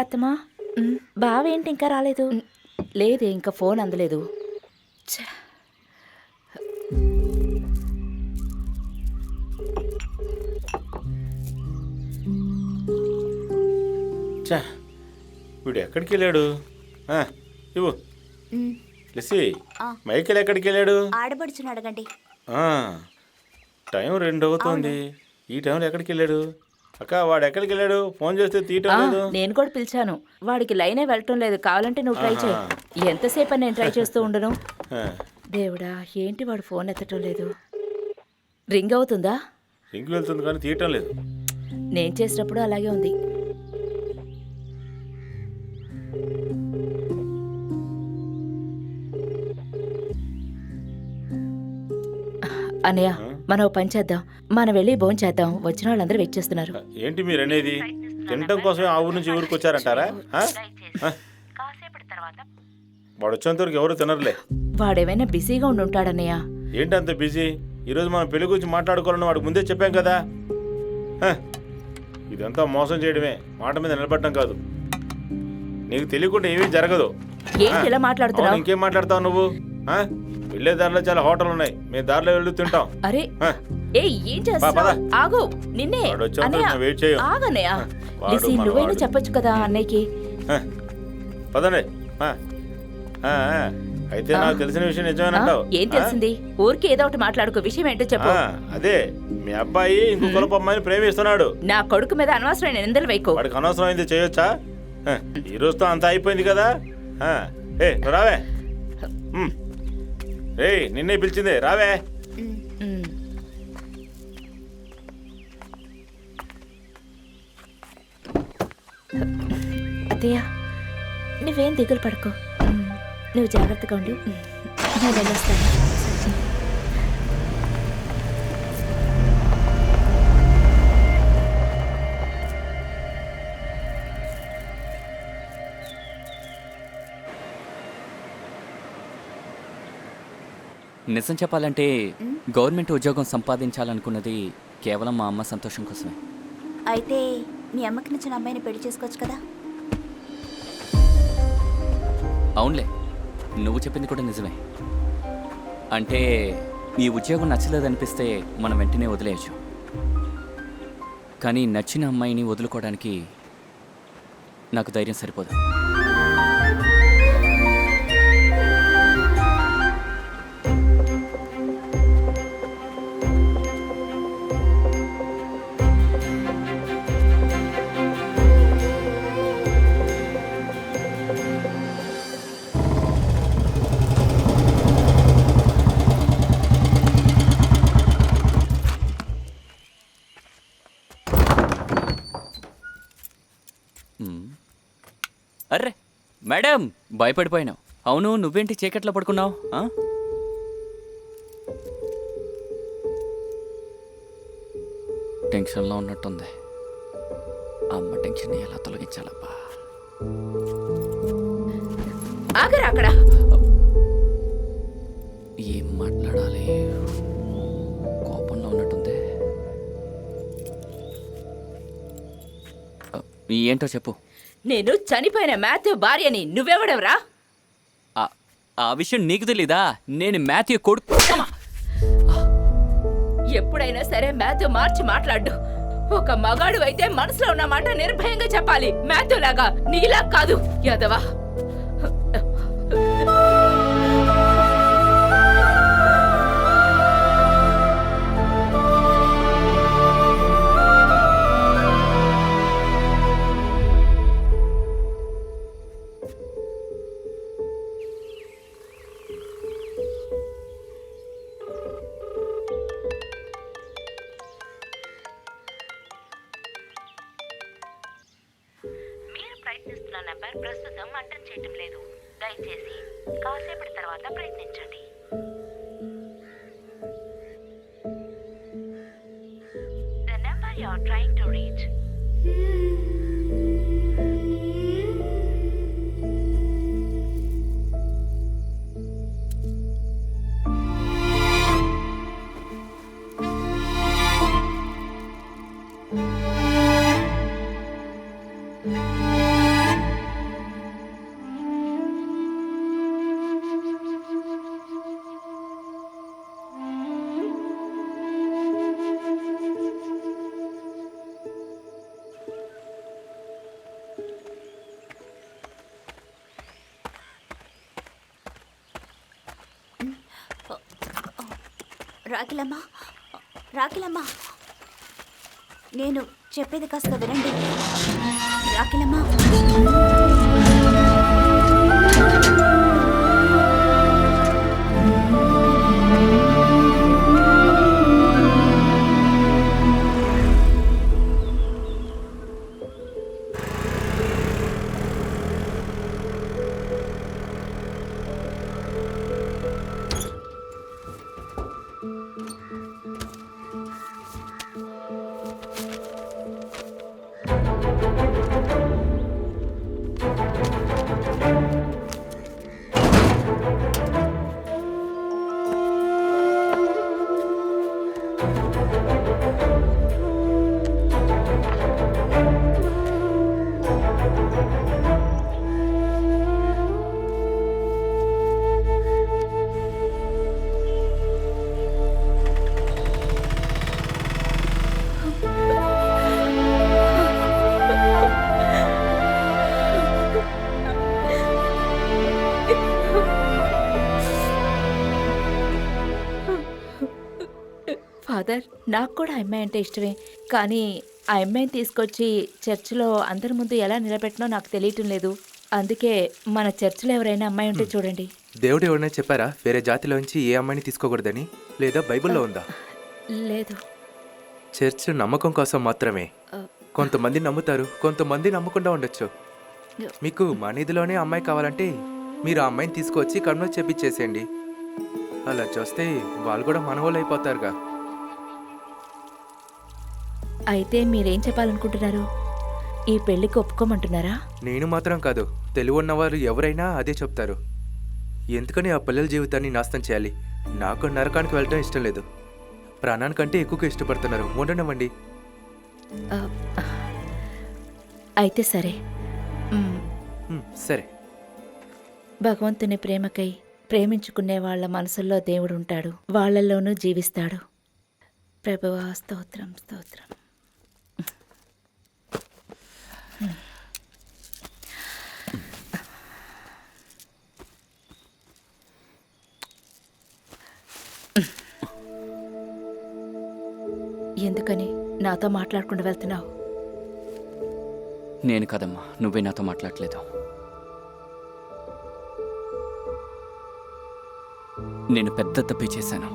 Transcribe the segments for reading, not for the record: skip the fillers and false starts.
అత్తమా బావేంటి ఇంకా రాలేదు? లేదే, ఇంకా ఫోన్ అందలేదు. ఛ! చా, వీడు ఎక్కడికి వెళ్ళాడు? ఇవ్వు లిసి, మైకేల్ ఎక్కడికి వెళ్ళాడు? ఆడబడుచుని అడగండి. టైం 2 అవుతుంది. ఈ టైంలో ఎక్కడికి వెళ్ళాడు? అక్క, వాడు ఎక్కడికి వెళ్ళాడు? ఫోన్ చేస్తే తీయటం లేదు. నేను కూడా పిలిచాను, వాడికి లైనే వెళ్ళటం లేదు. కావాలంటే నువ్వు ట్రై చేయి. ఎంతసేపు అని నేను ట్రై చేస్తూ ఉండను? దేవుడా, ఏంటి వాడు ఫోన్ ఎత్తటం లేదు? రింగ్ అవుతుందా? రింగ్ వెళ్తుంది కానీ తీయటం లేదు. నేను చేసేటప్పుడు అలాగే ఉంది. అన్నయ్య, మనం ఓ పని చేద్దాం. మనం వెళ్ళి భోజనం చేద్దాం. వచ్చిన వాళ్ళందరూ వెయిట్ చేస్తున్నారు. ఏంటి మీరు అనేది? తినటం కోసమే ఆ ఊరు నుంచి ఊరికి వచ్చారంటారా? వాడు వచ్చేంత వరకు ఎవరు తినరులే. వాడేమైనా బిజీగా ఉండి ఉంటాడన్నయ్య. ఏంటి అంత బిజీ? ఈరోజు మనం పెళ్లి గురించి మాట్లాడుకోవాలని వాడికి ముందే చెప్పాం కదా. ఇదంతా మోసం చేయడమే, మాట మీద నిలబడటం కాదు. నీకు తెలియకుండా ఏమీ జరగదు. ఏంటి ఇలా మాట్లాడుతున్నావు? ఇంకేం మాట్లాడతావు నువ్వు? వెళ్ళే దారిలో చాలా హోటల్ ఉన్నాయి, మేము దారిలో వెళ్ళి తింటాం. అరే ఏం చేస్తావు? ఆగు, నిన్నే వెయిట్ చేయ. ఆగన్నయ్య, నువ్వైనా చెప్పొచ్చు కదా అన్నయ్యకి. పదండి. అయితే నాకు తెలిసిన విషయం నిజమేనంటావు? ఏం తెలిసింది? ఊరికి ఏదో ఒకటి మాట్లాడుకో. విషయం ఏంటో చెప్పు. అదే, మీ అబ్బాయి ఇంకో కులపు అమ్మాయిని ప్రేమిస్తున్నాడు. నా కొడుకు మీద అనవసరమైన నిందలు వేయకు. వాడికి అనవసరమైంది చేయొచ్చా? ఈ రోజుతో అంతా అయిపోయింది కదా. రావే. నిన్నే పిలిచిందే, రావే. అత్తయ్య, నువ్వేం దిగులు పడుకో. నువ్వు జాగ్రత్తగా ఉండు. నేను వెళ్ళొస్తాను. నిజం చెప్పాలంటే గవర్నమెంట్ ఉద్యోగం సంపాదించాలనుకున్నది కేవలం మా అమ్మ సంతోషం కోసమే. అయితే మీ అమ్మకి నచ్చిన అమ్మాయిని పెళ్లి చేసుకోవచ్చు కదా. అవునులే, నువ్వు చెప్పింది కూడా నిజమే. అంటే ఈ ఉద్యోగం నచ్చలేదనిపిస్తే మనం వెంటనే వదిలేయచ్చు. కానీ నచ్చిన అమ్మాయిని వదులుకోవడానికి నాకు ధైర్యం సరిపోదు. అర్రే మేడం, భయపడిపోయినావు. అవును, నువ్వేంటి చీకట్లో పడుకున్నావు? టెన్షన్లో ఉన్నట్టుంది. అమ్మ టెన్షన్ ఎలా తొలగించాలబ్బా? ఆగరా అక్కడ. ఏం మాట్లాడాలి? కోపంలో ఉన్నట్టుంది. ఏంటో చెప్పు. నేను చనిపోయిన మాథ్యూ భార్యని. నువ్వెవడెవరా? ఆ విషయం నీకు తెలీదా? నేను మాథ్యూ కొడుకు. ఎప్పుడైనా సరే మాథ్యూ మార్చి మాట్లాడు. ఒక మగాడు అయితే మనసులో ఉన్న మాట నిర్భయంగా చెప్పాలి. మాథ్యూ లాగా, నీలా కాదు. యాదవా, ప్రయత్నిస్తున్న నంబర్ ప్రస్తుతం అటెండ్ చేయటం లేదు. దయచేసి కాసేపటి తర్వాత ప్రయత్నించండి. The number you are trying to reach. రాకిలమ్మా, రాకిలమ్మా, నేను చెప్పేది కాస్త వినండి. రాకిలమ్మా, ఫాదర్, నాకు కూడా ఆ అమ్మాయి అంటే ఇష్టమే, కానీ ఆ అమ్మాయిని తీసుకొచ్చి చర్చిలో అందరి ముందు ఎలా నిలబెట్టినో నాకు తెలియటం లేదు. అందుకే మన చర్చిలో ఎవరైనా అమ్మాయి ఉంటే చూడండి. దేవుడు ఎవరైనా చెప్పారా వేరే జాతిలోంచి ఏ అమ్మాయిని తీసుకోకూడదని? లేదా బైబిల్లో ఉందా? లేదు. చర్చ్ నమ్మకం కోసం మాత్రమే. కొంతమంది నమ్ముతారు, కొంతమంది నమ్మకుండా ఉండొచ్చు. మీకు మా నిధిలోనే అమ్మాయి కావాలంటే మీరు ఆ అమ్మాయిని తీసుకొచ్చి కన్వర్ట్ చేపించేసేయండి. అలా చూస్తే వాళ్ళు కూడా మనవాళ్ళు అయిపోతారుగా. అయితే మీరేం చెప్పాలనుకుంటున్నారు? ఈ పెళ్లికి ఒప్పుకోమంటున్నారా? నేను మాత్రం కాదు, తెలివి ఉన్నవారు ఎవరైనా అదే చెప్తారు. ఎందుకని ఆ పిల్లల జీవితాన్ని నాశనం చేయాలి? నాకు నరకానికి వెళ్ళటం ఇష్టం లేదు. ప్రాణానికంటే ఎక్కువగా ఇష్టపడుతున్నారు. ఉండనివ్వండి. ఆ, అయితే సరే. సరే. భగవంతుని ప్రేమకై ప్రేమించుకునే వాళ్ళ మనసుల్లో దేవుడు ఉంటాడు, వాళ్ళల్లోనూ జీవిస్తాడు. ప్రభువా స్తోత్రం, స్తోత్రం. ఎందుకని నాతో మాట్లాడకుండా వెళ్తున్నావు? నేను కదమ్మా, నువ్వే నాతో మాట్లాడలేదు. నేను పెద్ద తప్పే చేశాను,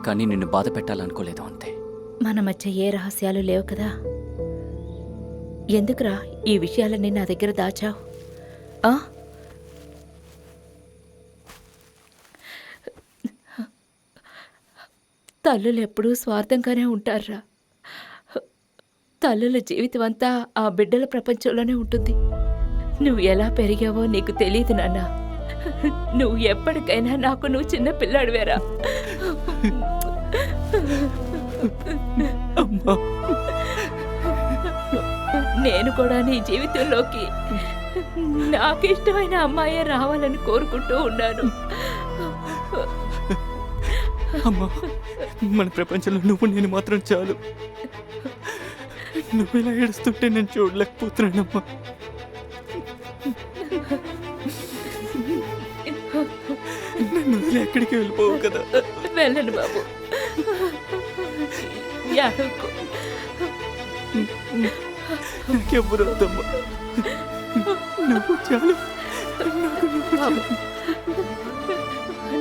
కానీ నిన్ను బాధ పెట్టాలనుకోలేదు అంతే. మన మధ్య ఏ రహస్యాలు లేవు కదా. ఎందుకురా ఈ విషయాలన్నీ నా దగ్గర దాచావు? తల్లులు ఎప్పుడూ స్వార్థంగానే ఉంటారురా. తల్లుల జీవితం అంతా ఆ బిడ్డల ప్రపంచంలోనే ఉంటుంది. నువ్వు ఎలా పెరిగావో నీకు తెలియదు నాన్న. నువ్వు ఎప్పటికైనా నాకు నువ్వు చిన్న పిల్లాడివేరా. నేను కూడా నీ జీవితంలోకి నాకు ఇష్టమైన అమ్మాయే రావాలని కోరుకుంటూ ఉన్నాను. అమ్మా, మన ప్రపంచంలో నువ్వు నేను మాత్రం చాలు. నువ్వు ఇలా ఏడుస్తుంటే నేను చూడలేకపోతున్నానమ్మా. నన్ను వదిలి ఎక్కడికి వెళ్ళిపోవు కదా. వెళ్ళను బాబు. నాకెవ్వరు వద్దమ్మా, నువ్వు చాలు.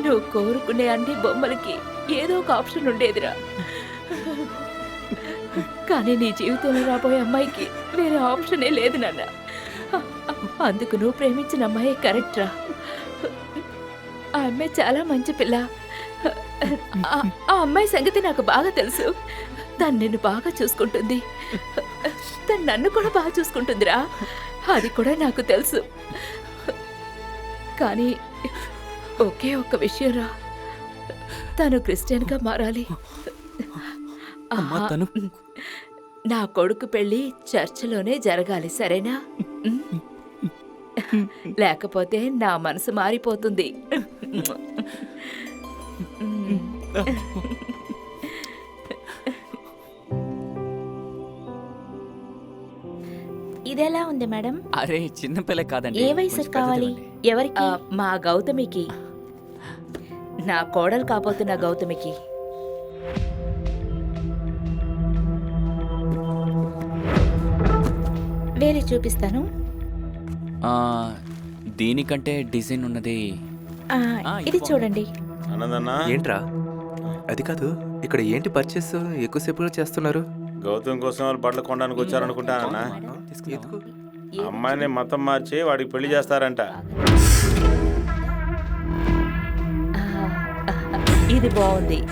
నువ్వు కోరుకునే అన్ని బొమ్మలకి ఏదో ఒక ఆప్షన్ ఉండేదిరా. కానీ నీ జీవితంలో రాబోయే అమ్మాయికి వేరే ఆప్షనే లేదు నాన్న. అందుకు నువ్వు ప్రేమించిన అమ్మాయి కరెక్ట్ రా. ఆ అమ్మాయి చాలా మంచి పిల్ల. ఆ అమ్మాయి సంగతి నాకు బాగా తెలుసు. తను నిన్ను బాగా చూసుకుంటుంది, తను నన్ను కూడా బాగా చూసుకుంటుందిరా. అది కూడా నాకు తెలుసు. కానీ ఒకే ఒక్క విషయం రా, తను క్రిస్టియన్గా మారాలి. నా కొడుకు పెళ్ళి చర్చిలోనే జరగాలి, సరేనా? లేకపోతే నా మనసు మారిపోతుంది. ఇదెలా ఉంది మేడం? అరే చిన్నపిల్ల కాదండి. ఏ వయసు కావాలి? ఎవరికి? మా గౌతమికి, నా కోడలు కాబోతున్న గౌతమికి. వేరే చూపిస్తాను. ఆ, దీనికంటే డిజైన్ ఉన్నది. ఆ, ఆ, ఇది ఇది చూడండి. అన్నదన్నా ఏంట్రా అది కాదు, ఇక్కడ ఏంటి పర్చేస్ ఎక్కువసేపుగా చేస్తున్నారు? గౌతమ్ కోసం వాళ్ళు బట్టలు కొనడానికి వచ్చారనుకుంటానన్నా. ఎందుకు? అమ్మాయిని మతం మార్చి వాడికి పెళ్లి చేస్తారంట. ఆ, ఇది బాగుంది.